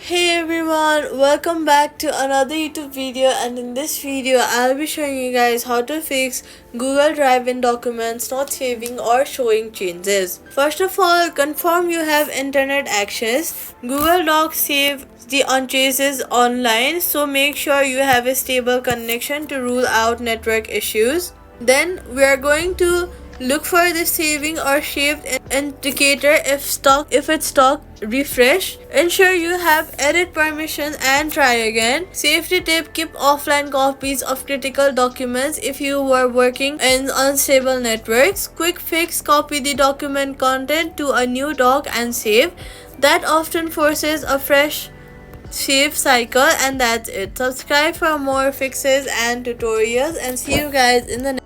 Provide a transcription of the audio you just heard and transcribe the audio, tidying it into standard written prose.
Hey everyone, welcome back to another YouTube video, and in this video I'll be showing you guys how to fix Google Drive in documents not saving or showing changes. First of all, confirm you have internet access. Google Docs save the changes online, so make sure you have a stable connection to rule out network issues. Then we are going to look for the saving or saved indicator. If it's stuck, refresh. Ensure you have edit permission and try again. Safety tip: keep offline copies of critical documents if you were working in unstable networks. Quick fix: copy the document content to a new doc and save. That often forces a fresh save cycle. And that's it. Subscribe for more fixes and tutorials, and see you guys in the next